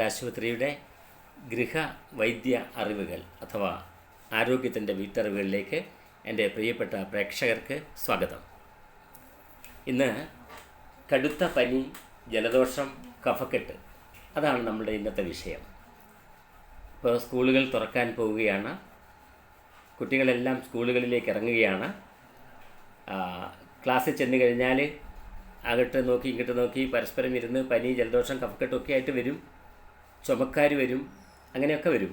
ആയുർവേദാശുപത്രിയുടെ ഗൃഹവൈദ്യ അറിവുകൾ അഥവാ ആരോഗ്യത്തിൻ്റെ വീട്ടറിവുകളിലേക്ക് എൻ്റെ പ്രിയപ്പെട്ട പ്രേക്ഷകർക്ക് സ്വാഗതം. ഇന്ന് കടുത്ത പനി, ജലദോഷം, കഫക്കെട്ട്, അതാണ് നമ്മുടെ ഇന്നത്തെ വിഷയം. ഇപ്പോൾ സ്കൂളുകൾ തുറക്കാൻ പോവുകയാണ്. കുട്ടികളെല്ലാം സ്കൂളുകളിലേക്ക് ഇറങ്ങുകയാണ്. ക്ലാസ്സിൽ ചെന്ന് കഴിഞ്ഞാൽ അങ്ങോട്ട് നോക്കി ഇങ്ങോട്ട് നോക്കി പരസ്പരം ഇരുന്ന് പനി, ജലദോഷം, കഫക്കെട്ടൊക്കെ ആയിട്ട് വരും. ചുമക്കാർ വരും, അങ്ങനെയൊക്കെ വരും.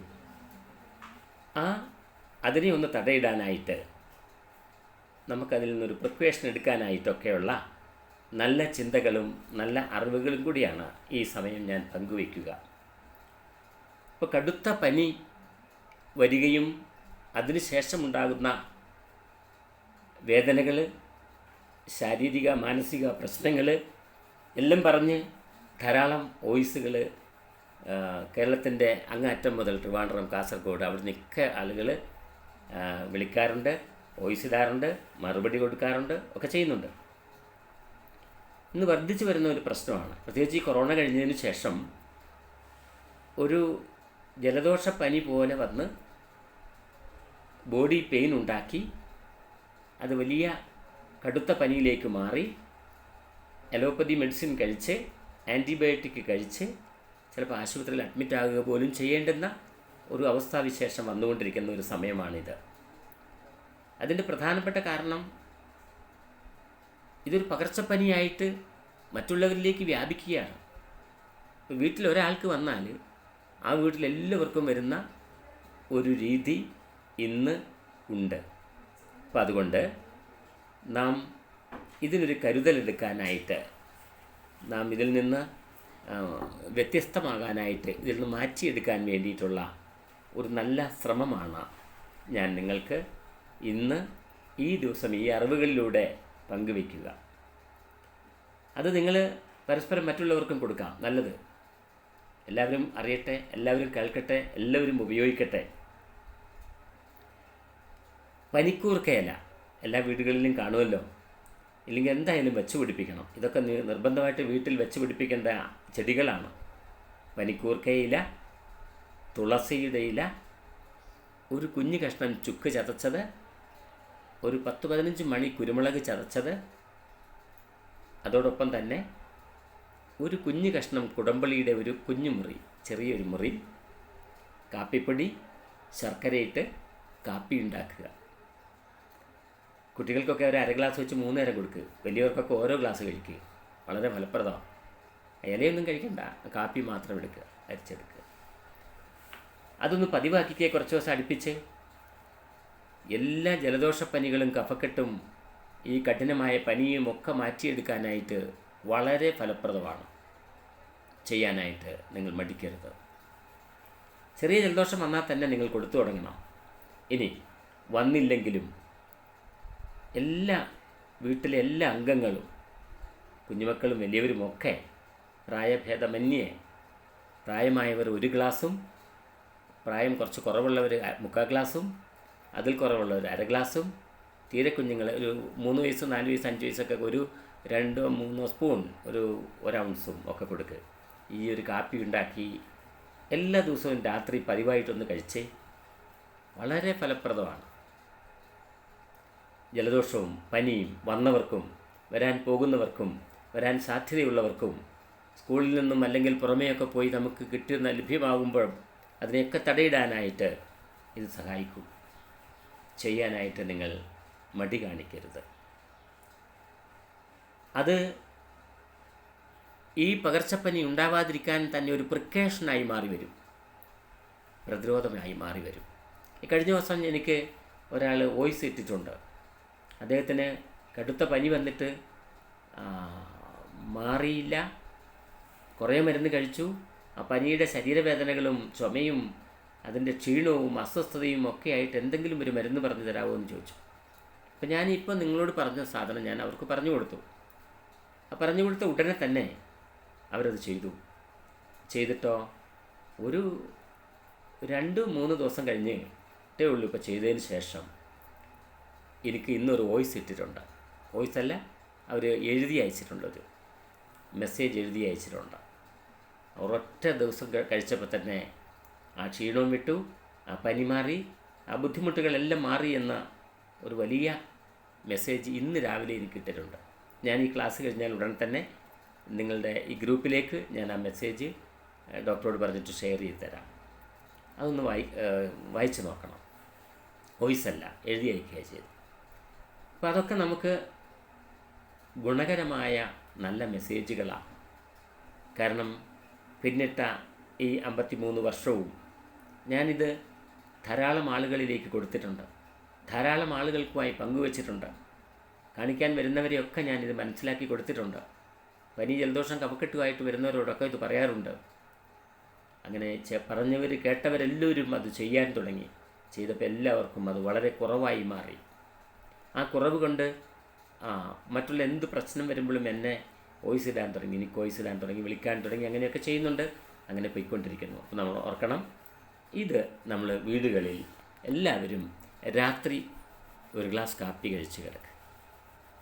അതിനെ ഒന്ന് തടയിടാനായിട്ട്, നമുക്കതിൽ നിന്നൊരു പ്രിക്വേഷൻ എടുക്കാനായിട്ടൊക്കെയുള്ള നല്ല ചിന്തകളും നല്ല അറിവുകളും കൂടിയാണ് ഈ സമയം ഞാൻ പങ്കുവയ്ക്കുക. ഇപ്പോൾ കടുത്ത പനി വരികയും അതിനുശേഷമുണ്ടാകുന്ന വേദനകൾ, ശാരീരിക മാനസിക പ്രശ്നങ്ങൾ എല്ലാം പറഞ്ഞ് ധാരാളം വോയിസുകൾ കേരളത്തിൻ്റെ അങ്ങറ്റം മുതൽ ട്രിവാൻഡ്രം, കാസർഗോഡ്, അവിടെ നിന്നൊക്കെ ആളുകൾ വിളിക്കാറുണ്ട്, വോയിസ് ഇടാറുണ്ട്, മറുപടി കൊടുക്കാറുണ്ട്, ഒക്കെ ചെയ്യുന്നുണ്ട്. ഇന്ന് വർദ്ധിച്ചു വരുന്ന ഒരു പ്രശ്നമാണ്. പ്രത്യേകിച്ച് ഈ കൊറോണ കഴിഞ്ഞതിന് ശേഷം ഒരു ജലദോഷപ്പനി പോലെ വന്ന് ബോഡി പെയിൻ ഉണ്ടാക്കി അത് വലിയ കടുത്ത പനിയിലേക്ക് മാറി അലോപ്പതി മെഡിസിൻ കഴിച്ച്, ആൻറ്റിബയോട്ടിക് കഴിച്ച് ചിലപ്പോൾ ആശുപത്രിയിൽ അഡ്മിറ്റ് ആകുക പോലും ചെയ്യേണ്ടുന്ന ഒരു അവസ്ഥാവിശേഷം വന്നുകൊണ്ടിരിക്കുന്ന ഒരു സമയമാണിത്. അതിൻ്റെ പ്രധാനപ്പെട്ട കാരണം, ഇതൊരു പകർച്ചപ്പനിയായിട്ട് മറ്റുള്ളവരിലേക്ക് വ്യാപിക്കുകയാണ്. ഇപ്പോൾ വീട്ടിൽ ഒരാൾക്ക് വന്നാൽ ആ വീട്ടിലെല്ലാവർക്കും വരുന്ന ഒരു രീതി ഇന്ന് ഉണ്ട്. അപ്പം അതുകൊണ്ട് നാം ഇതിനൊരു കരുതലെടുക്കാനായിട്ട്, നാം ഇതിൽ നിന്ന് വ്യത്യസ്തമാകാനായിട്ട്, ഇതിൽ നിന്ന് മാറ്റിയെടുക്കാൻ വേണ്ടിയിട്ടുള്ള ഒരു നല്ല ശ്രമമാണ് ഞാൻ നിങ്ങൾക്ക് ഇന്ന് ഈ ദിവസം ഈ അറിവുകളിലൂടെ പങ്കുവയ്ക്കുക. അത് നിങ്ങൾ പരസ്പരം മറ്റുള്ളവർക്കും കൊടുക്കാം. നല്ലത് എല്ലാവരും അറിയട്ടെ, എല്ലാവരും കേൾക്കട്ടെ, എല്ലാവരും ഉപയോഗിക്കട്ടെ. പനിക്കൂർക്കയില എല്ലാ വീടുകളിലും കാണുമല്ലോ. ഇല്ലെങ്കിൽ എന്തായാലും വെച്ച് പിടിപ്പിക്കണം. ഇതൊക്കെ നിർബന്ധമായിട്ട് വീട്ടിൽ വെച്ച് പിടിപ്പിക്കേണ്ട ചെടികളാണ്. പനിക്കൂർക്കയില, തുളസിയുടെ ഇല, ഒരു കുഞ്ഞു കഷ്ണം ചുക്ക് ചതച്ചത്, ഒരു 10-15 മണി കുരുമുളക് ചതച്ചത്, അതോടൊപ്പം തന്നെ ഒരു കുഞ്ഞു കഷ്ണം കുടംപുളിയുടെ ഒരു കുഞ്ഞു മുറി, ചെറിയൊരു മുറി, കാപ്പിപ്പൊടി, ശർക്കരയിട്ട് കാപ്പി ഉണ്ടാക്കുക. കുട്ടികൾക്കൊക്കെ ഒരു 1/2 ഗ്ലാസ് വെച്ച് 3 നേരം കൊടുക്കുക. വലിയവർക്കൊക്കെ ഓരോ ഗ്ലാസ് കഴിക്കുക. വളരെ ഫലപ്രദമാണ്. ഇലയൊന്നും കഴിക്കണ്ട, കാപ്പി മാത്രം എടുക്കുക, അരിച്ചെടുക്കുക. അതൊന്ന് പതിവാക്കിക്കുക. കുറച്ച് ദിവസം അടുപ്പിച്ച് എല്ലാ ജലദോഷപ്പനികളും കഫക്കെട്ടും ഈ കഠിനമായ പനിയും ഒക്കെ മാറ്റിയെടുക്കാനായിട്ട് വളരെ ഫലപ്രദമാണ്. ചെയ്യാനായിട്ട് നിങ്ങൾ മടിക്കരുത്. ചെറിയ ജലദോഷം വന്നാൽ തന്നെ നിങ്ങൾ കൊടുത്തു തുടങ്ങണം. ഇനി വന്നില്ലെങ്കിലും വീട്ടിലെ എല്ലാ അംഗങ്ങളും, കുഞ്ഞുമക്കളും വലിയവരുമൊക്കെ പ്രായഭേദമന്യേ, പ്രായമായവർ 1 ഗ്ലാസും, പ്രായം കുറച്ച് കുറവുള്ളവർ 3/4 ഗ്ലാസും, അതിൽ കുറവുള്ളവർ 1/2 ഗ്ലാസും, തീരെ കുഞ്ഞുങ്ങൾ ഒരു 3 വയസ്സ്, 4 വയസ്സ്, 5 വയസ്സൊക്കെ ഒരു 2-3 സ്പൂൺ, ഒരു 1 ഔൺസും ഒക്കെ കൊടുക്കുക. ഈ ഒരു കാപ്പി ഉണ്ടാക്കി എല്ലാ ദിവസവും രാത്രി പതിവായിട്ടൊന്ന് കഴിച്ച് വളരെ ഫലപ്രദമാണ്. ജലദോഷവും പനിയും വന്നവർക്കും വരാൻ പോകുന്നവർക്കും വരാൻ സാധ്യതയുള്ളവർക്കും സ്കൂളിൽ നിന്നും അല്ലെങ്കിൽ പുറമേയൊക്കെ പോയി നമുക്ക് കിട്ടുന്ന ലഭ്യമാകുമ്പോഴും അതിനെയൊക്കെ തടയിടാനായിട്ട് ഇത് സഹായിക്കും. ചെയ്യാനായിട്ട് നിങ്ങൾ മടി കാണിക്കരുത്. അത് ഈ പകർച്ചപ്പനി ഉണ്ടാവാതിരിക്കാൻ തന്നെ ഒരു പ്രിക്കോഷനായി മാറി വരും, പ്രതിരോധമായി മാറി വരും. കഴിഞ്ഞ ദിവസം എനിക്ക് ഒരാൾ വോയിസ് ഇട്ടിട്ടുണ്ട്. അദ്ദേഹത്തിന് കടുത്ത പനി വന്നിട്ട് മാറിയില്ല, കുറേ മരുന്ന് കഴിച്ചു. ആ പനിയുടെ ശരീരവേദനകളും ചുമയും അതിൻ്റെ ക്ഷീണവും അസ്വസ്ഥതയും ഒക്കെ ആയിട്ട് എന്തെങ്കിലും ഒരു മരുന്ന് പറഞ്ഞു തരാമോ എന്ന് ചോദിച്ചു. അപ്പം ഞാനിപ്പോൾ നിങ്ങളോട് പറഞ്ഞ സാധനം ഞാൻ അവർക്ക് പറഞ്ഞു കൊടുത്തു. പറഞ്ഞു കൊടുത്ത ഉടനെ തന്നെ അവരത് ചെയ്തിട്ടോ ഒരു 2-3 ദിവസം കഴിഞ്ഞിട്ടേ ഉള്ളൂ. ഇപ്പോൾ ചെയ്തതിന് ശേഷം എനിക്ക് ഇന്നൊരു വോയിസ് ഇട്ടിട്ടുണ്ട്. വോയിസ് അല്ല, അവർ എഴുതി അയച്ചിട്ടുണ്ട്, ഒരു മെസ്സേജ് എഴുതി അയച്ചിട്ടുണ്ട്. ഒരൊറ്റ ദിവസം കഴിച്ചപ്പോൾ തന്നെ ആ ക്ഷീണവും വിട്ടു, ആ പനി മാറി, ആ ബുദ്ധിമുട്ടുകളെല്ലാം മാറി എന്ന ഒരു വലിയ മെസ്സേജ് ഇന്ന് രാവിലെ എനിക്ക് കിട്ടിയിട്ടുണ്ട്. ഞാൻ ഈ ക്ലാസ് കഴിഞ്ഞാൽ ഉടൻ തന്നെ നിങ്ങളുടെ ഈ ഗ്രൂപ്പിലേക്ക് ഞാൻ ആ മെസ്സേജ് ഡോക്ടറോട് പറഞ്ഞിട്ട് ഷെയർ ചെയ്ത് തരാം. അതൊന്ന് വായിച്ച് നോക്കണം. വോയിസ് അല്ല, എഴുതി അയക്കുക ചെയ്തു. അപ്പോൾ അതൊക്കെ നമുക്ക് ഗുണകരമായ നല്ല മെസ്സേജുകളാണ്. കാരണം പിന്നിട്ട ഈ 53 വർഷവും ഞാനിത് ധാരാളം ആളുകളിലേക്ക് കൊടുത്തിട്ടുണ്ട്, ധാരാളം ആളുകൾക്കുമായി പങ്കുവച്ചിട്ടുണ്ട്. കാണിക്കാൻ വരുന്നവരെയൊക്കെ ഞാനിത് മനസ്സിലാക്കി കൊടുത്തിട്ടുണ്ട്. പനി, ജലദോഷം, കഫക്കെട്ടുമായിട്ട് വരുന്നവരോടൊക്കെ ഇത് പറയാറുണ്ട്. അങ്ങനെ പറഞ്ഞവർ കേട്ടവരെല്ലാവരും അത് ചെയ്യാൻ തുടങ്ങി. ചെയ്തപ്പോൾ എല്ലാവർക്കും അത് വളരെ കുറവായി മാറി. ആ കുറവ് കൊണ്ട് മറ്റുള്ള എന്ത് പ്രശ്നം വരുമ്പോഴും എന്നെ വോയിസ് ഇടാൻ തുടങ്ങി, എനിക്ക് വോയിസ് ഇടാൻ തുടങ്ങി, വിളിക്കാൻ തുടങ്ങി, അങ്ങനെയൊക്കെ ചെയ്യുന്നുണ്ട്. അങ്ങനെ പോയിക്കൊണ്ടിരിക്കുന്നു. അപ്പോൾ നമ്മൾ ഓർക്കണം, ഇത് നമ്മൾ വീടുകളിൽ എല്ലാവരും രാത്രി ഒരു ഗ്ലാസ് കാപ്പി കഴിച്ച് കിടക്കുക.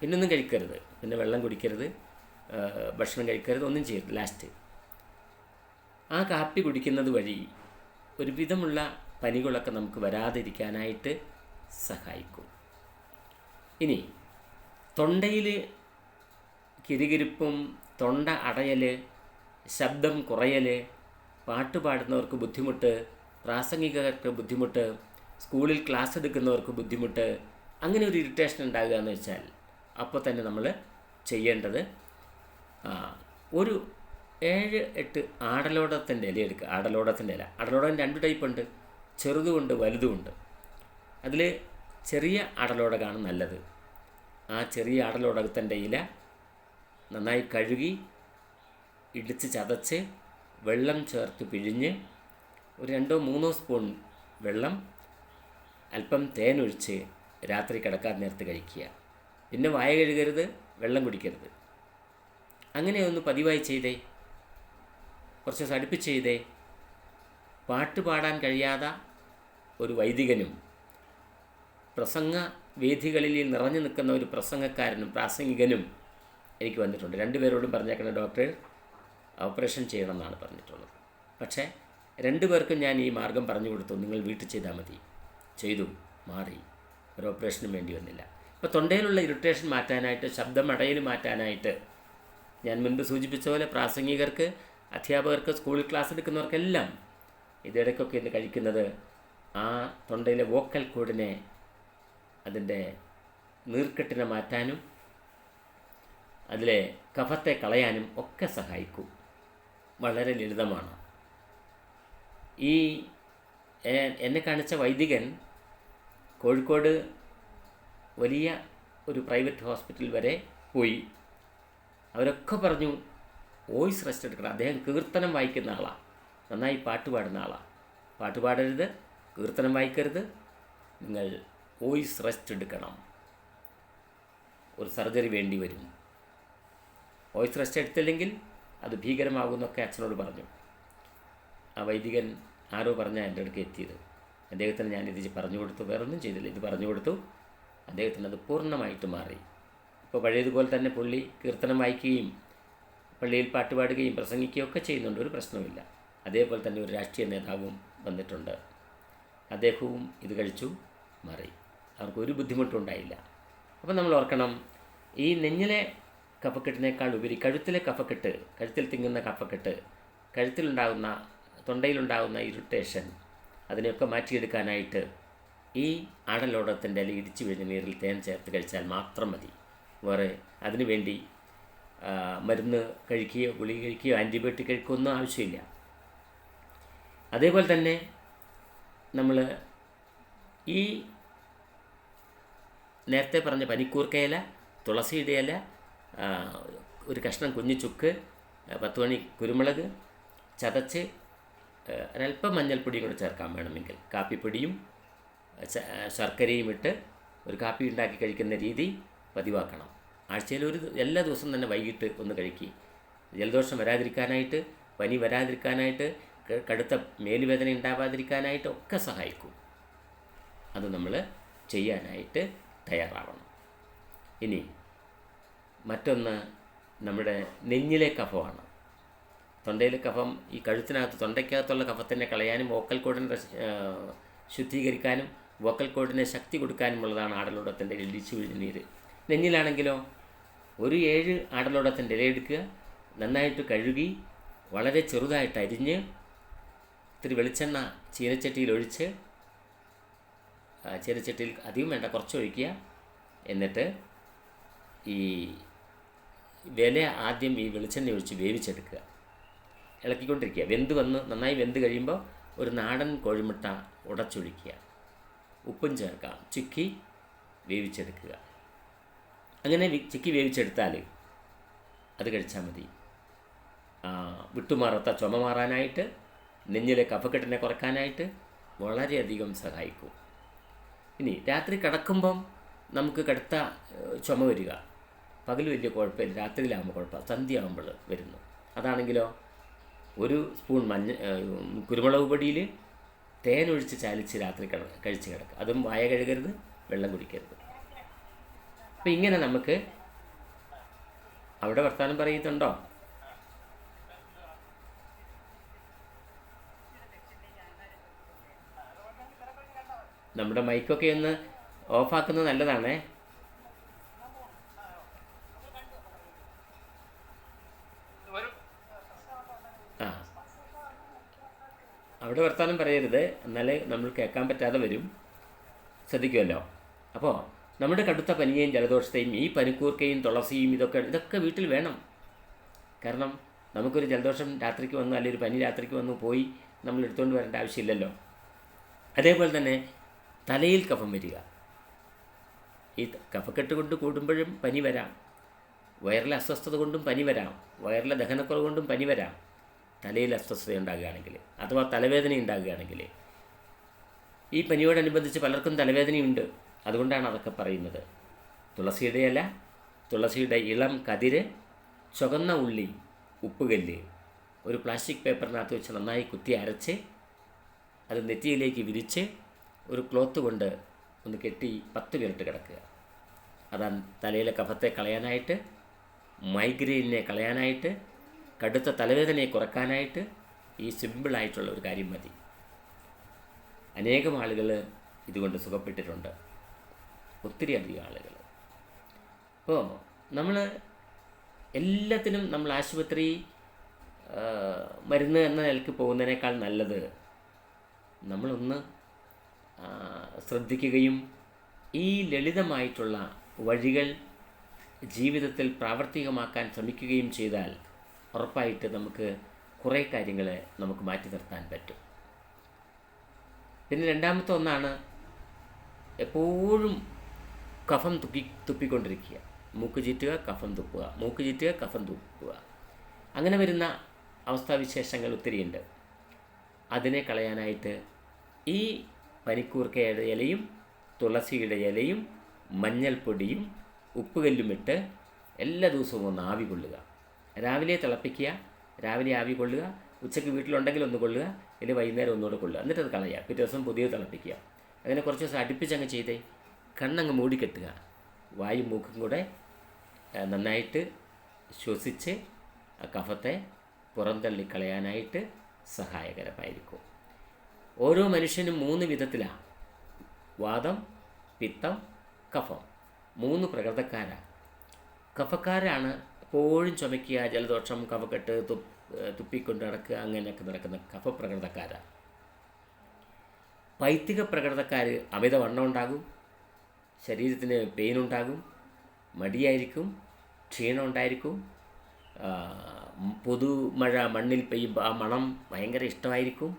പിന്നൊന്നും കഴിക്കരുത്, പിന്നെ വെള്ളം കുടിക്കരുത്, ഭക്ഷണം കഴിക്കരുത്, ഒന്നും ചെയ്യരുത്. ലാസ്റ്റ് ആ കാപ്പി കുടിക്കുന്നത് വഴി ഒരുവിധമുള്ള പനികളൊക്കെ നമുക്ക് വരാതിരിക്കാനായിട്ട് സഹായിക്കും. ഇനി തൊണ്ടയിൽ കിരികിരിപ്പും, തൊണ്ട അടയൽ, ശബ്ദം കുറയൽ, പാട്ട് പാടുന്നവർക്ക് ബുദ്ധിമുട്ട്, പ്രാസംഗികർക്ക് ബുദ്ധിമുട്ട്, സ്കൂളിൽ ക്ലാസ് എടുക്കുന്നവർക്ക് ബുദ്ധിമുട്ട്, അങ്ങനെ ഒരു ഇറിറ്റേഷൻ ഉണ്ടാകുക എന്ന് വെച്ചാൽ അപ്പോൾ തന്നെ നമ്മൾ ചെയ്യേണ്ടത് ഒരു 7-8 ആടലോടത്തിൻ്റെ ഇല എടുക്കുക. ആടലോടത്തിൻ്റെ ഇല, ആടലോടം 2 ടൈപ്പ് ഉണ്ട്, ചെറുതുമുണ്ട് വലുതുമുണ്ട്. അതിൽ ചെറിയ ആടലോടകമാണ് നല്ലത്. ആ ചെറിയ ആടലോടകത്തിൻ്റെ ഇല നന്നായി കഴുകി ഇടിച്ച് ചതച്ച് വെള്ളം ചേർത്ത് പിഴിഞ്ഞ് ഒരു 2-3 സ്പൂൺ വെള്ളം, അല്പം തേനൊഴിച്ച് രാത്രി കിടക്കാൻ നേരത്ത് കഴിക്കുക. പിന്നെ വായ കഴുകരുത്, വെള്ളം കുടിക്കരുത്. അങ്ങനെ ഒന്ന് പതിവായി ചെയ്തേ, കുറച്ച് ദിവസം അടുപ്പിച്ച് ചെയ്തേ. പാട്ട് പാടാൻ കഴിയാത്ത ഒരു വൈദികനും പ്രസംഗ വേദികളിൽ നിറഞ്ഞു നിൽക്കുന്ന ഒരു പ്രസംഗക്കാരനും പ്രാസംഗികനും എനിക്ക് വന്നിട്ടുണ്ട്. 2 പേരോടും പറഞ്ഞേക്കുന്ന ഡോക്ടർ ഓപ്പറേഷൻ ചെയ്യണമെന്നാണ് പറഞ്ഞിട്ടുള്ളത്. പക്ഷേ 2 പേർക്കും ഞാൻ ഈ മാർഗം പറഞ്ഞു കൊടുത്തു, നിങ്ങൾ വീട്ടിൽ ചെയ്താൽ മതി. ചെയ്തു, മാറി, ഒരു ഓപ്പറേഷനും വേണ്ടി വന്നില്ല. ഇപ്പോൾ തൊണ്ടയിലുള്ള ഇറിറ്റേഷൻ മാറ്റാനായിട്ട്, ശബ്ദം അടയൽ മാറ്റാനായിട്ട് ഞാൻ മുൻപ് സൂചിപ്പിച്ച പോലെ പ്രാസംഗികർക്ക്, അധ്യാപകർക്ക്, സ്കൂളിൽ ക്ലാസ് എടുക്കുന്നവർക്കെല്ലാം ഇതിടയ്ക്കൊക്കെ ഇത് കഴിക്കുന്നത് ആ തൊണ്ടയിലെ വോക്കൽ കോഡിനെ, അതിൻ്റെ നീർക്കെട്ടിനെ മാറ്റാനും അതിലെ കഫത്തെ കളയാനും ഒക്കെ സഹായിക്കും. വളരെ ലളിതമാണ്. ഈ എന്നെ കാണിച്ച വൈദികൻ കോഴിക്കോട് വലിയ ഒരു പ്രൈവറ്റ് ഹോസ്പിറ്റൽ വരെ പോയി. അവരൊക്കെ പറഞ്ഞു വോയിസ് റെസ്റ്റ് എടുക്കണം. അദ്ദേഹം കീർത്തനം വായിക്കുന്ന ആളാണ്, നന്നായി പാട്ട് പാടുന്ന ആളാണ്. പാട്ട് പാടരുത്, കീർത്തനം വായിക്കരുത്, നിങ്ങൾ വോയിസ് റെസ്റ്റ് എടുക്കണം, ഒരു സർജറി വേണ്ടി വരും. വോയിസ് റെസ്റ്റ് എടുത്തില്ലെങ്കിൽ അത് ഭീകരമാകുമെന്നൊക്കെ അച്ഛനോട് പറഞ്ഞു. ആ വൈദികൻ ആരോ പറഞ്ഞാൽ എൻ്റെ അടുക്ക് എത്തിയത്. അദ്ദേഹത്തിന് ഞാനിത് പറഞ്ഞു കൊടുത്തു, വേറൊന്നും ചെയ്തില്ല, ഇത് പറഞ്ഞു കൊടുത്തു. അദ്ദേഹത്തിന് അത് പൂർണ്ണമായിട്ട് മാറി. ഇപ്പോൾ പഴയതുപോലെ തന്നെ പുള്ളി കീർത്തനം വായിക്കുകയും പള്ളിയിൽ പാട്ട് പാടുകയും പ്രസംഗിക്കുകയും ഒക്കെ ചെയ്യുന്നുണ്ട്, ഒരു പ്രശ്നവുമില്ല. അതേപോലെ തന്നെ ഒരു രാഷ്ട്രീയ നേതാവും വന്നിട്ടുണ്ട്, അദ്ദേഹവും ഇത് കഴിച്ചു, മാറി, അവർക്കൊരു ബുദ്ധിമുട്ടുണ്ടായില്ല. അപ്പം നമ്മൾ ഓർക്കണം, ഈ നെഞ്ഞിലെ കഫക്കെട്ടിനേക്കാൾ ഉപരി കഴുത്തിലെ കഫക്കെട്ട്, കഴുത്തിൽ തിങ്ങുന്ന കഫക്കെട്ട്, കഴുത്തിലുണ്ടാകുന്ന, തൊണ്ടയിലുണ്ടാകുന്ന ഇറിറ്റേഷൻ, അതിനെയൊക്കെ മാറ്റിയെടുക്കാനായിട്ട് ഈ ആടലോടത്തിൻ്റെ ഇല ഇടിച്ചു പിഴിഞ്ഞ നീരിൽ തേൻ ചേർത്ത് കഴിച്ചാൽ മാത്രം മതി. വേറെ അതിനു വേണ്ടി മരുന്ന് കഴിക്കുകയോ ഗുളിക കഴിക്കുകയോ ആൻറ്റിബയോട്ടിക് കഴിക്കുകയോ ഒന്നും ആവശ്യമില്ല. അതേപോലെ തന്നെ നമ്മൾ ഈ നേരത്തെ പറഞ്ഞ പനിക്കൂർക്കയില, തുളസിയുടെ ഇല, ഒരു കഷ്ണം കുഞ്ഞു ചുക്ക്, 10 മണി കുരുമുളക് ചതച്ച് ഒരല്പം മഞ്ഞൾപ്പൊടിയും കൂടെ ചേർക്കാൻ വേണമെങ്കിൽ, കാപ്പിപ്പൊടിയും ശർക്കരയും ഇട്ട് ഒരു കാപ്പി ഉണ്ടാക്കി കഴിക്കുന്ന രീതി പതിവാക്കണം. ആഴ്ചയിൽ എല്ലാ ദിവസവും തന്നെ വൈകിട്ട് ഒന്ന് കഴിക്കുക. ജലദോഷം വരാതിരിക്കാനായിട്ട്, പനി വരാതിരിക്കാനായിട്ട്, കടുത്ത മേലുവേദന ഉണ്ടാവാതിരിക്കാനായിട്ട് ഒക്കെ സഹായിക്കും. അത് നമ്മൾ ചെയ്യാനായിട്ട് തയ്യാറാവണം. ഇനി മറ്റൊന്ന് നമ്മുടെ നെഞ്ഞിലെ കഫമാണ്. തൊണ്ടയിൽ കഫം, ഈ കഴുത്തിനകത്ത് തൊണ്ടയ്ക്കകത്തുള്ള കഫത്തിനെ കളയാനും വോക്കൽ കോഡിനെ ശുദ്ധീകരിക്കാനും വോക്കൽ കോഡിനെ ശക്തി കൊടുക്കാനുമുള്ളതാണ് ആടലോടത്തിൻ്റെ ഇടിച്ചു വീഴുന്ന നീര്. നെഞ്ഞിലാണെങ്കിലോ 7 ആടലോടത്തിൻ്റെ ഇലയെടുക്കുക, നന്നായിട്ട് കഴുകി വളരെ ചെറുതായിട്ട് അരിഞ്ഞ് ഇത്തിരി വെളിച്ചെണ്ണ ചീനച്ചട്ടിയിൽ ഒഴിച്ച്, ചീനച്ചട്ടിയിൽ അധികം വേണ്ട, കുറച്ച് ഒഴിക്കുക. എന്നിട്ട് ഈ ഇല ആദ്യം ഈ വെളിച്ചെണ്ണ ഒഴിച്ച് വേവിച്ചെടുക്കുക, ഇളക്കിക്കൊണ്ടിരിക്കുക. നന്നായി വെന്ത് കഴിയുമ്പോൾ ഒരു നാടൻ കോഴിമുട്ട ഉടച്ചൊഴിക്കുക, ഉപ്പും ചേർക്കാം, ചിക്കി വേവിച്ചെടുക്കുക. അങ്ങനെ ചിക്കി വേവിച്ചെടുത്താൽ അത് കഴിച്ചാൽ മതി. വിട്ടുമാറാത്ത ചുമ മാറാനായിട്ട്, നെഞ്ഞിലെ കഫക്കെട്ടിനെ കുറയ്ക്കാനായിട്ട് വളരെയധികം സഹായിക്കും. ഇനി രാത്രി കിടക്കുമ്പം നമുക്ക് കടുത്ത ചുമ വരിക, പകൽ വലിയ കുഴപ്പമില്ല, രാത്രിയിലാകുമ്പോൾ കുഴപ്പമില്ല, സന്ധ്യയാകുമ്പോൾ വരുന്നു. അതാണെങ്കിലോ 1 സ്പൂൺ കുരുമുളക് പൊടിയിൽ തേനൊഴിച്ച് ചാലിച്ച് രാത്രി കഴിച്ച് കിടക്കുക. അതും വായ കഴുകരുത്, വെള്ളം കുടിക്കരുത്. അപ്പം ഇങ്ങനെ നമുക്ക് അവിടെ വർത്താനം പറയുന്നുണ്ടോ? നമ്മുടെ മൈക്കൊക്കെ ഒന്ന് ഓഫാക്കുന്നത് നല്ലതാണേ. അവിടെ വർത്താനം പറയരുത്, എന്നാലേ നമ്മൾ കേൾക്കാൻ പറ്റാതെ വരും. ശ്രദ്ധിക്കുമല്ലോ. അപ്പോൾ നമ്മുടെ കടുത്ത പനിയെയും ജലദോഷത്തെയും ഈ പനിക്കൂർക്കയും തുളസിയും ഇതൊക്കെ വീട്ടിൽ വേണം. കാരണം നമുക്കൊരു ജലദോഷം രാത്രിക്ക് വന്നു, അല്ലെങ്കിൽ ഒരു പനി രാത്രിക്ക് വന്നു പോയി നമ്മൾ എടുത്തുകൊണ്ട് വരേണ്ട ആവശ്യമില്ലല്ലോ. അതേപോലെ തന്നെ തലയിൽ കഫം വരിക, ഈ കഫക്കെട്ട് കൊണ്ട് കൂടുമ്പോഴും പനി വരാം, വയറിലെ അസ്വസ്ഥത കൊണ്ടും പനി വരാം, വയറിലെ ദഹനക്കുറവ് കൊണ്ടും പനി വരാം. തലയിൽ അസ്വസ്ഥത ഉണ്ടാകുകയാണെങ്കിൽ അഥവാ തലവേദന ഉണ്ടാകുകയാണെങ്കിൽ, ഈ പനിയോടനുബന്ധിച്ച് പലർക്കും തലവേദനയുണ്ട്, അതുകൊണ്ടാണ് അതൊക്കെ പറയുന്നത്. തുളസിയുടെ ഇല, തുളസിയുടെ ഇളം കതിര്, ചുവന്ന ഉള്ളി, ഉപ്പുകല്ല് ഒരു പ്ലാസ്റ്റിക് പേപ്പറിനകത്ത് വെച്ച് നന്നായി കുത്തി അരച്ച് അത് നെറ്റിയിലേക്ക് വിരിച്ച് ഒരു ക്ലോത്ത് കൊണ്ട് ഒന്ന് കെട്ടി 10 മിനിറ്റ് കിടക്കുക. അതാണ് തലയിലെ കഫത്തെ കളയാനായിട്ട്, മൈഗ്രെയിനെ കളയാനായിട്ട്, കടുത്ത തലവേദനയെ കുറയ്ക്കാനായിട്ട് ഈ സിമ്പിളായിട്ടുള്ള ഒരു കാര്യം മതി. അനേകം ആളുകൾ ഇതുകൊണ്ട് സുഖപ്പെട്ടിട്ടുണ്ട്, ഒത്തിരി അധികം ആളുകൾ. അപ്പോൾ നമ്മൾ എല്ലാത്തിനും നമ്മൾ ആശുപത്രി മരുന്ന് എന്ന നിലയ്ക്ക് പോകുന്നതിനേക്കാൾ നല്ലത് നമ്മളൊന്ന് ശ്രദ്ധിക്കുകയും ഈ ലളിതമായിട്ടുള്ള വഴികൾ ജീവിതത്തിൽ പ്രാവർത്തികമാക്കാൻ ശ്രമിക്കുകയും ചെയ്താൽ ഉറപ്പായിട്ട് നമുക്ക് കുറേ കാര്യങ്ങൾ നമുക്ക് മാറ്റി നിർത്താൻ പറ്റും. പിന്നെ രണ്ടാമത്തെ ഒന്നാണ് എപ്പോഴും കഫം തുപ്പിക്കൊണ്ടിരിക്കുക. മൂക്ക് ചീറ്റുക, കഫം തുപ്പുക, മൂക്ക് ചീറ്റുക, കഫം തുപ്പുക. അങ്ങനെ വരുന്ന അവസ്ഥാവിശേഷങ്ങൾ ഒത്തിരിയുണ്ട്. അതിനെ കളയാനായിട്ട് ഈ പനിക്കൂർക്കയുടെ ഇലയും തുളസിയുടെ ഇലയും മഞ്ഞൾപ്പൊടിയും ഉപ്പുകല്ലുമിട്ട് എല്ലാ ദിവസവും ഒന്ന് ആവി കൊള്ളുക. രാവിലെ തിളപ്പിക്കുക, രാവിലെ ആവി കൊള്ളുക, ഉച്ചയ്ക്ക് വീട്ടിലുണ്ടെങ്കിൽ ഒന്ന് കൊള്ളുക, ഇല്ലെങ്കിൽ വൈകുന്നേരം ഒന്നുകൂടെ കൊള്ളുക, എന്നിട്ട് അത് കളയുക. പിറ്റേ ദിവസം പുതിയത് തിളപ്പിക്കുക. അങ്ങനെ കുറച്ച് ദിവസം അടുപ്പിച്ചങ്ങ് ചെയ്തേ. കണ്ണങ്ങ് മൂടിക്കെട്ടുക, വായും മൂക്കും കൂടെ നന്നായിട്ട് ശ്വസിച്ച് ആ കഫത്തെ പുറന്തള്ളിക്കളയാനായിട്ട് സഹായകരമായിരിക്കും. ഓരോ മനുഷ്യനും 3 വിധത്തിലാണ്: വാതം, പിത്തം, കഫം. 3 പ്രകൃതക്കാരാണ്. കഫക്കാരാണ് എപ്പോഴും ചുമയ്ക്കുക, ജലദോഷം, കഫക്കെട്ട്, തുപ്പിക്കൊണ്ട് നടക്കുക, അങ്ങനെയൊക്കെ നടക്കുന്ന കഫപ്രകൃതക്കാരാണ്. പൈത്തിക പ്രകൃതക്കാർ അമിതവണ്ണം ഉണ്ടാകും, ശരീരത്തിന് പെയിനുണ്ടാകും, മടിയായിരിക്കും, ക്ഷീണം ഉണ്ടായിരിക്കും, പുതുമഴ മണ്ണിൽ പെയ്യുമ്പോൾ ആ മണം ഭയങ്കര ഇഷ്ടമായിരിക്കും,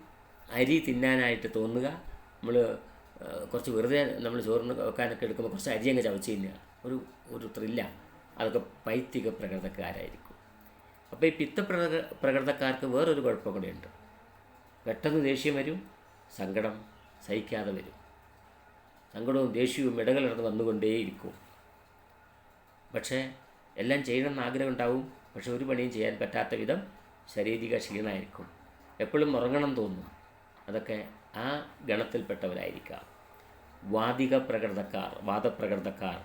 അരി തിന്നാനായിട്ട് തോന്നുക. നമ്മൾ കുറച്ച് വെറുതെ നമ്മൾ ചോറിന് വെക്കാനൊക്കെ എടുക്കുമ്പോൾ കുറച്ച് അരി അങ്ങ് ചവച്ച് തിന്നുക, ഒരു ത്രില്ലാണ്. അതൊക്കെ പൈത്തിക പ്രകൃതക്കാരായിരിക്കും. അപ്പോൾ ഈ പ്രകൃതക്കാർക്ക് വേറൊരു കുഴപ്പം കൂടെയുണ്ട്. പെട്ടെന്ന് ദേഷ്യം വരും, സങ്കടം സഹിക്കാതെ വരും. സങ്കടവും ദേഷ്യവും ഇടകലർന്ന് വന്നുകൊണ്ടേയിരിക്കും. പക്ഷേ എല്ലാം ചെയ്യണമെന്ന് ആഗ്രഹം ഉണ്ടാവും, പക്ഷെ ഒരു പണിയും ചെയ്യാൻ പറ്റാത്ത വിധം ശാരീരിക ക്ഷീണമായിരിക്കും. എപ്പോഴും ഉറങ്ങണം തോന്നും. അതൊക്കെ ആ ഗണത്തിൽപ്പെട്ടവരായിരിക്കാം. വാദപ്രകൃതക്കാർ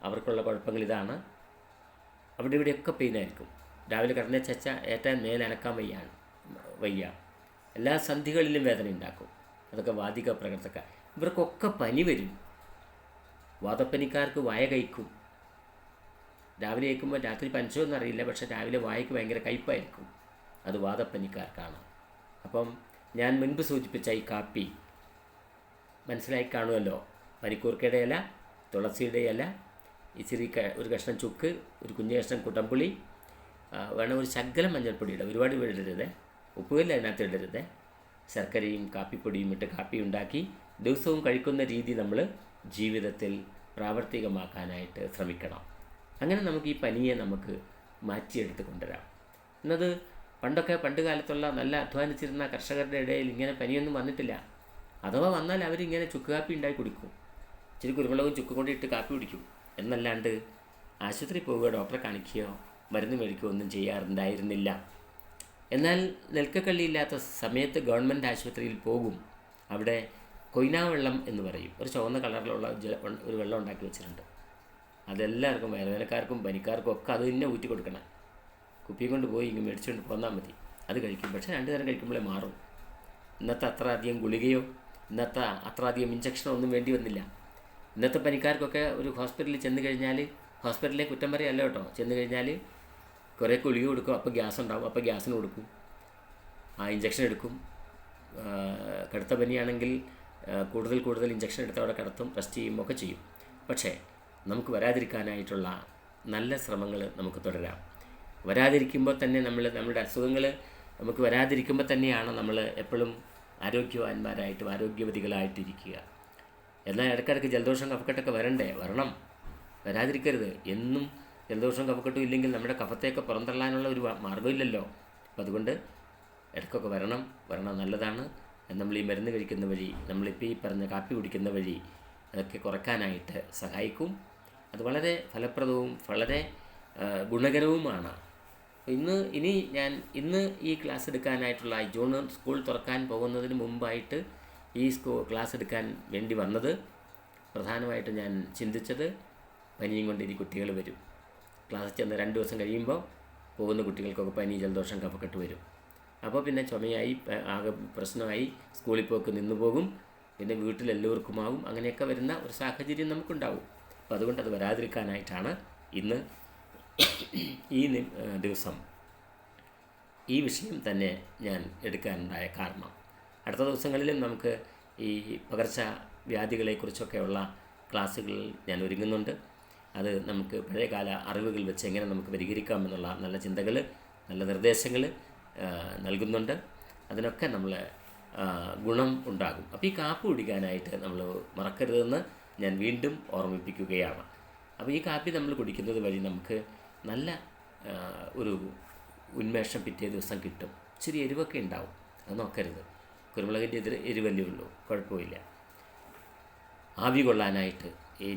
അവർക്കുള്ള കുഴപ്പങ്ങൾ ഇതാണ്. അവിടെ ഇവിടെയൊക്കെ പെയിനായിരിക്കും. രാവിലെ കിടന്ന ചച്ച ഏറ്റാൻ മേലനക്കാൻ വയ്യ, എല്ലാ സന്ധികളിലും വേദന ഉണ്ടാക്കും. അതൊക്കെ വാതിക പ്രകൃതക്കാർ. ഇവർക്കൊക്കെ പനി വരും. വാതപ്പനിക്കാർക്ക് വായ കഴിക്കും. രാവിലെ കഴിക്കുമ്പോൾ രാത്രി പനിച്ചോന്ന് അറിയില്ല, പക്ഷേ രാവിലെ വായയ്ക്ക് ഭയങ്കര കയ്പ്പായിരിക്കും. അത് വാതപ്പനിക്കാർക്കാണ്. അപ്പം ഞാൻ മുൻപ് സൂചിപ്പിച്ച ഈ കാപ്പി മനസ്സിലായി കാണുമല്ലോ. പനിക്കൂർക്കയുടെ ഇല, തുളസിയുടെ ഇല, ഇച്ചിരി ഒരു കഷ്ണം ചുക്ക്, ഒരു കുഞ്ഞു കഷ്ണം കുടംപുളി, വേണം ഒരു ശകലം മഞ്ഞൾപ്പൊടി ഇടുക. ഒരുപാട് ഇടരുത്, ഉപ്പുകല്ല് അതിനകത്ത് ഇടരുത്. ശർക്കരയും കാപ്പിപ്പൊടിയും ഇട്ട് കാപ്പി ഉണ്ടാക്കി ദിവസവും കഴിക്കുന്ന രീതി നമ്മൾ ജീവിതത്തിൽ പ്രാവർത്തികമാക്കാനായിട്ട് ശ്രമിക്കണം. അങ്ങനെ നമുക്ക് ഈ പനിയെ നമുക്ക് മാറ്റിയെടുത്ത് കൊണ്ടുവരാം. എന്നത് പണ്ട് കാലത്തുള്ള നല്ല അധ്വാനിച്ചിരുന്ന കർഷകരുടെ ഇടയിൽ ഇങ്ങനെ പനിയൊന്നും വന്നിട്ടില്ല. അഥവാ വന്നാൽ അവരിങ്ങനെ ചുക്ക് കാപ്പി ഉണ്ടാക്കി കുടിക്കും. ഇച്ചിരി കുരുമുളകും ചുക്ക് കൊണ്ടിട്ട് കാപ്പി കുടിക്കും. എന്നല്ലാണ്ട് ആശുപത്രി പോവുകയോ ഡോക്ടറെ കാണിക്കുകയോ മരുന്ന് മേടിക്കുകയോ ഒന്നും ചെയ്യാറുണ്ടായിരുന്നില്ല. എന്നാൽ നെൽക്കക്കള്ളിയില്ലാത്ത സമയത്ത് ഗവൺമെൻറ് ആശുപത്രിയിൽ പോകും. അവിടെ കൊയ്നാ വെള്ളം എന്ന് പറയും, ഒരു ചുവന്ന കളറിലുള്ള ഒരു വെള്ളം ഉണ്ടാക്കി വെച്ചിട്ടുണ്ട്. അതെല്ലാവർക്കും വയറുവേലക്കാർക്കും പനിക്കാർക്കും ഒക്കെ അത് തന്നെ ഊറ്റി കൊടുക്കണം. കുപ്പിയും കൊണ്ട് പോയി ഇങ്ങനെ മേടിച്ചുകൊണ്ട് പോന്നാൽ മതി. അത് കഴിക്കും. പക്ഷേ 2 നേരം കഴിക്കുമ്പോഴേ മാറും. ഇന്നത്തെ അത്ര അധികം ഗുളികയോ ഇന്നത്തെ അത്ര അധികം ഇഞ്ചക്ഷനോ ഒന്നും വേണ്ടി വന്നില്ല. ഇന്നത്തെ പനിക്കാർക്കൊക്കെ ഒരു ഹോസ്പിറ്റലിൽ ചെന്ന് കഴിഞ്ഞാൽ, ഹോസ്പിറ്റലിലെ കുറ്റം പറയല്ല കേട്ടോ, ചെന്ന് കഴിഞ്ഞാൽ കുറേ ഗുളിക കൊടുക്കും. അപ്പോൾ ഗ്യാസ് ഉണ്ടാവും, അപ്പോൾ ഗ്യാസിന് കൊടുക്കും, ഇഞ്ചക്ഷൻ എടുക്കും. കടുത്ത പനിയാണെങ്കിൽ കൂടുതൽ ഇഞ്ചക്ഷൻ എടുത്ത് അവിടെ കിടത്തും, റെസ്റ്റ് ചെയ്യും, ഒക്കെ ചെയ്യും. പക്ഷേ നമുക്ക് വരാതിരിക്കാനായിട്ടുള്ള നല്ല ശ്രമങ്ങൾ നമുക്ക് തുടരാം. വരാതിരിക്കുമ്പോൾ തന്നെ നമ്മുടെ അസുഖങ്ങൾ നമുക്ക് വരാതിരിക്കുമ്പോൾ തന്നെയാണ് നമ്മൾ എപ്പോഴും ആരോഗ്യവാന്മാരായിട്ടും ആരോഗ്യവതികളായിട്ടിരിക്കുക. എന്നാൽ ഇടയ്ക്കിടയ്ക്ക് ജലദോഷം കഫക്കെട്ടൊക്കെ വരണം, വരാതിരിക്കരുത്. എന്നും ജലദോഷം കഫക്കെട്ടും ഇല്ലെങ്കിൽ നമ്മുടെ കഫത്തെയൊക്കെ പുറന്തള്ളാനുള്ള ഒരു മാർഗ്ഗമില്ലല്ലോ. അപ്പം അതുകൊണ്ട് ഇടയ്ക്കൊക്കെ വരണം നല്ലതാണ്. നമ്മൾ ഈ മരുന്ന് കഴിക്കുന്ന വഴി, നമ്മളിപ്പോൾ ഈ പറഞ്ഞ കാപ്പി കുടിക്കുന്ന വഴി അതൊക്കെ കുറയ്ക്കാനായിട്ട് സഹായിക്കും. അത് വളരെ ഫലപ്രദവും വളരെ ഗുണകരവുമാണ്. ഇന്ന് ഈ ക്ലാസ് എടുക്കാനായിട്ടുള്ള ജൂൺ സ്കൂൾ തുറക്കാൻ പോകുന്നതിന് മുമ്പായിട്ട് ഈ ക്ലാസ് എടുക്കാൻ വേണ്ടി വന്നത് പ്രധാനമായിട്ട് ഞാൻ ചിന്തിച്ചത്, പനിയും കൊണ്ട് ഈ കുട്ടികൾ വരും. ക്ലാസ്സിൽ ചെന്ന് 2 ദിവസം കഴിയുമ്പോൾ പോകുന്ന കുട്ടികൾക്കൊക്കെ പനി, ജലദോഷം, കഫക്കെട്ട് വരും. അപ്പോൾ പിന്നെ ചുമയായി, ആകെ പ്രശ്നമായി, സ്കൂളിൽ പോക്ക് നിന്നു പോകും, പിന്നെ വീട്ടിലെല്ലാവർക്കുമാവും. അങ്ങനെയൊക്കെ വരുന്ന ഒരു സാഹചര്യം നമുക്കുണ്ടാവും. അപ്പോൾ അതുകൊണ്ട് അത് വരാതിരിക്കാനായിട്ടാണ് ഇന്ന് ഈ ദിവസം ഈ വിഷയം തന്നെ ഞാൻ എടുക്കാനുണ്ടായ കാരണം. അടുത്ത ദിവസങ്ങളിലും നമുക്ക് ഈ പകർച്ചവ്യാധികളെക്കുറിച്ചൊക്കെയുള്ള ക്ലാസ്സുകൾ ഞാൻ ഒരുങ്ങുന്നുണ്ട്. അത് നമുക്ക് പഴയകാല അറിവുകൾ വെച്ച് എങ്ങനെ നമുക്ക് പരിഹരിക്കാമെന്നുള്ള നല്ല ചിന്തകൾ, നല്ല നിർദ്ദേശങ്ങൾ നൽകുന്നുണ്ട്. അതിനൊക്കെ നമ്മൾ ഗുണം ഉണ്ടാകും. അപ്പോൾ ഈ കാപ്പി കുടിക്കാനായിട്ട് നമ്മൾ മറക്കരുതെന്ന് ഞാൻ വീണ്ടും ഓർമ്മിപ്പിക്കുകയാണ്. അപ്പോൾ ഈ കാപ്പി നമ്മൾ കുടിക്കുന്നത് വഴി നമുക്ക് നല്ല ഒരു ഉന്മേഷം പിറ്റേ ദിവസം കിട്ടും. ഇച്ചിരി എരിവൊക്കെ ഉണ്ടാവും, അത് നോക്കരുത്. കുരുമുളകിൻ്റെ എരിവല്ലേ ഉള്ളൂ, കുഴപ്പമില്ല. ആവി കൊള്ളാനായിട്ട്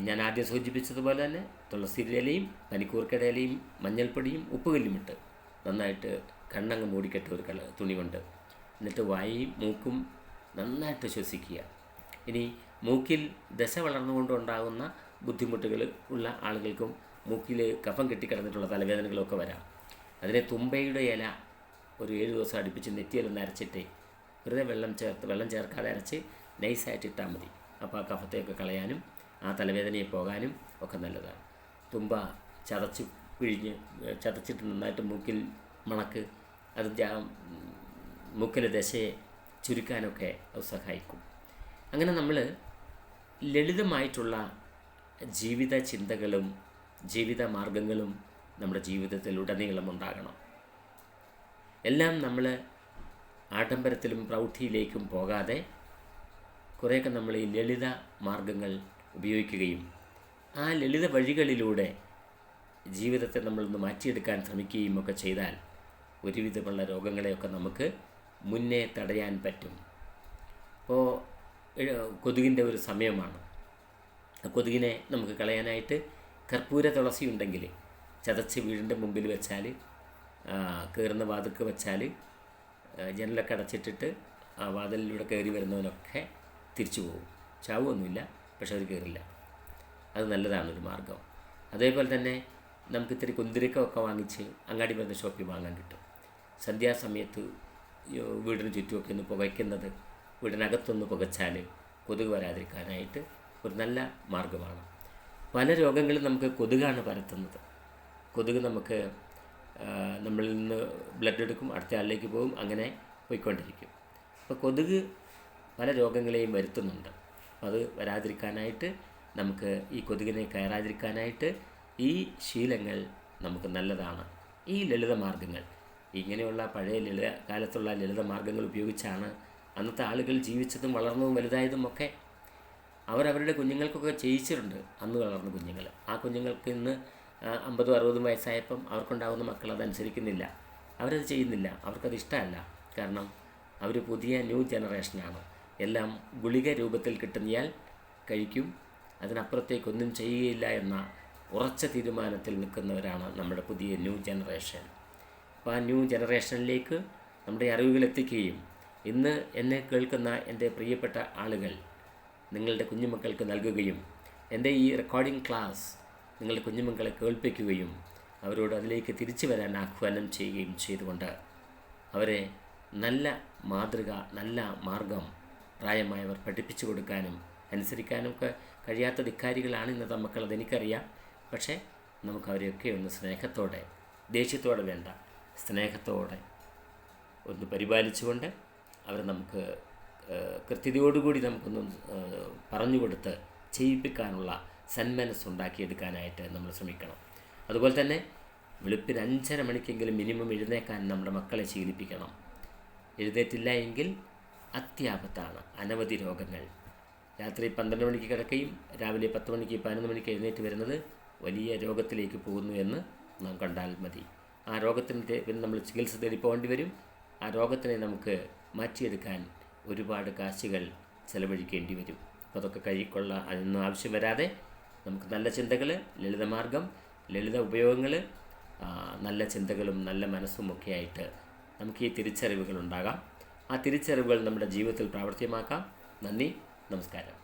ഞാൻ ആദ്യം സൂചിപ്പിച്ചതുപോലെ തന്നെ തുളസിയുടെ ഇലയും പനിക്കൂർക്കയുടെ ഇലയും മഞ്ഞൾപ്പൊടിയും ഉപ്പുകല്ലും ഇട്ട് നന്നായിട്ട് കണ്ണങ്ങ് മൂടിക്കെട്ട് ഒരു തുണി കൊണ്ട്, എന്നിട്ട് വായയും മൂക്കും നന്നായിട്ട് ശ്വസിക്കുക. ഇനി മൂക്കിൽ ദശ വളർന്നുകൊണ്ടുണ്ടാകുന്ന ബുദ്ധിമുട്ടുകൾ ഉള്ള ആളുകൾക്കും മൂക്കിൽ കഫം കെട്ടിക്കിടന്നിട്ടുള്ള തലവേദനകളൊക്കെ വരാം. അതിനെ തുമ്പയുടെ ഇല ഒരു 7 ദിവസം അടുപ്പിച്ച് നെറ്റിയിലൊന്ന് അരച്ചിട്ട് വെറുതെ വെള്ളം ചേർക്കാതെ അരച്ച് നൈസായിട്ട് ഇട്ടാൽ മതി. അപ്പോൾ ആ കഫത്തെയൊക്കെ കളയാനും ആ തലവേദനയെ പോകാനും ഒക്കെ നല്ലതാണ്. തുമ്പ ചതച്ചിട്ട് നന്നായിട്ട് മൂക്കിൽ മണക്ക്, അത് മൂക്കിലെ ദശയെ ചുരുക്കാനൊക്കെ അത് സഹായിക്കും. അങ്ങനെ നമ്മൾ ലളിതമായിട്ടുള്ള ജീവിത ചിന്തകളും ജീവിത മാർഗങ്ങളും നമ്മുടെ ജീവിതത്തിൽ ഉടനീളം ഉണ്ടാകണം. എല്ലാം നമ്മൾ ആഡംബരത്തിലും പ്രൗഢിയിലേക്കും പോകാതെ കുറേയൊക്കെ നമ്മൾ ഈ ലളിത മാർഗങ്ങൾ ഉപയോഗിക്കുകയും ആ ലളിത വഴികളിലൂടെ ജീവിതത്തെ നമ്മളൊന്ന് മാറ്റിയെടുക്കാൻ ശ്രമിക്കുകയും ഒക്കെ ചെയ്താൽ ഒരുവിധമുള്ള രോഗങ്ങളെയൊക്കെ നമുക്ക് മുന്നേ തടയാൻ പറ്റും. ഇപ്പോൾ കൊതുകിൻ്റെ ഒരു സമയമാണ്. കൊതുകിനെ നമുക്ക് കളയാനായിട്ട് കർപ്പൂര തുളസി ഉണ്ടെങ്കിൽ ചതച്ച് വീടിൻ്റെ മുമ്പിൽ വെച്ചാൽ, കയറുന്ന വാതിൽക്ക് വെച്ചാൽ, ജനലൊക്കെ അടച്ചിട്ടിട്ട് ആ വാതിലിലൂടെ കയറി വരുന്നവനൊക്കെ തിരിച്ചു പോകും. ചാവുമൊന്നുമില്ല, പക്ഷെ അവർ കയറില്ല. അത് നല്ലതാണൊരു മാർഗം. അതേപോലെ തന്നെ നമുക്ക് ഇത്തിരി കുന്തിരിക്കമൊക്കെ വാങ്ങിച്ച് അങ്ങാടി മരുന്ന് ഷോപ്പിൽ വാങ്ങാൻ കിട്ടും. സന്ധ്യാസമയത്ത് വീടിന് ചുറ്റുമൊക്കെ ഒന്ന് പുകയ്ക്കുന്നത്, വീടിനകത്തൊന്ന് പുകച്ചാൽ കൊതുക് വരാതിരിക്കാനായിട്ട് ഒരു നല്ല മാർഗ്ഗമാണ്. പല രോഗങ്ങളും നമുക്ക് കൊതുകാണ് പരത്തുന്നത്. കൊതുക് നമുക്ക് നമ്മളിൽ നിന്ന് ബ്ലഡ് എടുക്കും, അടുത്ത ആളിലേക്ക് പോകും, അങ്ങനെ പോയിക്കൊണ്ടിരിക്കും. അപ്പോൾ കൊതുക് പല രോഗങ്ങളെയും വരുത്തുന്നുണ്ട്. അത് വരാതിരിക്കാനായിട്ട് നമുക്ക് ഈ കൊതുകിനെ കയറാതിരിക്കാനായിട്ട് ഈ ശീലങ്ങൾ നമുക്ക് നല്ലതാണ്. ഈ ലളിതമാർഗ്ഗങ്ങൾ, ഇങ്ങനെയുള്ള പഴയ കാലത്തുള്ള ലളിതമാർഗ്ഗങ്ങൾ ഉപയോഗിച്ചാണ് അന്നത്തെ ആളുകൾ ജീവിച്ചതും വളർന്നതും വലുതായതും ഒക്കെ. അവരവരുടെ കുഞ്ഞുങ്ങൾക്കൊക്കെ ചെയ്യിച്ചിട്ടുണ്ട് അന്ന് വളർന്ന കുഞ്ഞുങ്ങൾ. ആ കുഞ്ഞുങ്ങൾക്ക് ഇന്ന് 50-60 വയസ്സായപ്പം അവർക്കുണ്ടാകുന്ന മക്കൾ അതനുസരിക്കുന്നില്ല, അവരത് ചെയ്യുന്നില്ല, അവർക്കത് ഇഷ്ടമല്ല. കാരണം അവർ പുതിയ ന്യൂ ജനറേഷനാണ്. എല്ലാം ഗുളിക രൂപത്തിൽ കിട്ടുന്നയാൽ കഴിക്കും, അതിനപ്പുറത്തേക്കൊന്നും ചെയ്യുകയില്ല എന്ന ഉറച്ച തീരുമാനത്തിൽ നിൽക്കുന്നവരാണ് നമ്മുടെ പുതിയ ന്യൂ ജനറേഷൻ. അപ്പോൾ ആ ന്യൂ ജനറേഷനിലേക്ക് നമ്മുടെ അറിവുകൾ എത്തിക്കുകയും ഇന്ന് എന്നെ കേൾക്കുന്ന എൻ്റെ പ്രിയപ്പെട്ട ആളുകൾ നിങ്ങളുടെ കുഞ്ഞുമക്കൾക്ക് നൽകുകയും എൻ്റെ ഈ റെക്കോർഡിംഗ് ക്ലാസ് നിങ്ങളുടെ കുഞ്ഞുമക്കളെ കേൾപ്പിക്കുകയും അവരോട് അതിലേക്ക് തിരിച്ചു വരാൻ ആഹ്വാനം ചെയ്യുകയും ചെയ്തുകൊണ്ട് അവരെ നല്ല മാതൃക, നല്ല മാർഗം പ്രായമായവർ പഠിപ്പിച്ചു കൊടുക്കാനും അനുസരിക്കാനും ഒക്കെ കഴിയാത്ത ധിക്കാരികളാണ് ഇന്നത്തെ മക്കൾ, അതെനിക്കറിയാം. പക്ഷേ നമുക്കവരെയൊക്കെ ഒന്ന് സ്നേഹത്തോടെ, ദേഷ്യത്തോടെ വേണ്ട, സ്നേഹത്തോടെ ഒന്ന് പരിപാലിച്ചുകൊണ്ട് അവരെ നമുക്ക് കൃത്യതയോടുകൂടി നമുക്കൊന്ന് പറഞ്ഞു കൊടുത്ത് ചെയ്യിപ്പിക്കാനുള്ള സന്മനസ്സുണ്ടാക്കിയെടുക്കാനായിട്ട് നമ്മൾ ശ്രമിക്കണം. അതുപോലെ തന്നെ വെളുപ്പിന് 5:30 മണിക്കെങ്കിലും മിനിമം എഴുന്നേക്കാൻ നമ്മുടെ മക്കളെ ശീലിപ്പിക്കണം. എഴുന്നേറ്റില്ല എങ്കിൽ അത്യാപത്താണ്. അനവധി രോഗങ്ങൾ. രാത്രി 12 മണിക്ക് കിടക്കുകയും രാവിലെ 10 മണിക്ക് 11 മണിക്ക് എഴുന്നേറ്റ് വരുന്നത് വലിയ രോഗത്തിലേക്ക് പോകുന്നു എന്ന് നാം കണ്ടാൽ മതി. ആ രോഗത്തിന് പിന്നെ നമ്മൾ ചികിത്സ തേടി പോകേണ്ടി വരും. ആ രോഗത്തിനെ നമുക്ക് മാറ്റിയെടുക്കാൻ ഒരുപാട് കാശുകൾ ചെലവഴിക്കേണ്ടി വരും. അപ്പോൾ അതൊക്കെ അതിനൊന്നും ആവശ്യം വരാതെ നമുക്ക് നല്ല ചിന്തകൾ, ലളിതമാർഗം, ലളിത ഉപയോഗങ്ങൾ, നല്ല ചിന്തകളും നല്ല മനസ്സുമൊക്കെ ആയിട്ട് നമുക്ക് ഈ തിരിച്ചറിവുകൾ ഉണ്ടാകാം. ആ തിരിച്ചറിവുകൾ നമ്മുടെ ജീവിതത്തിൽ പ്രാവർത്തികമാക്കാം. നന്ദി, നമസ്കാരം.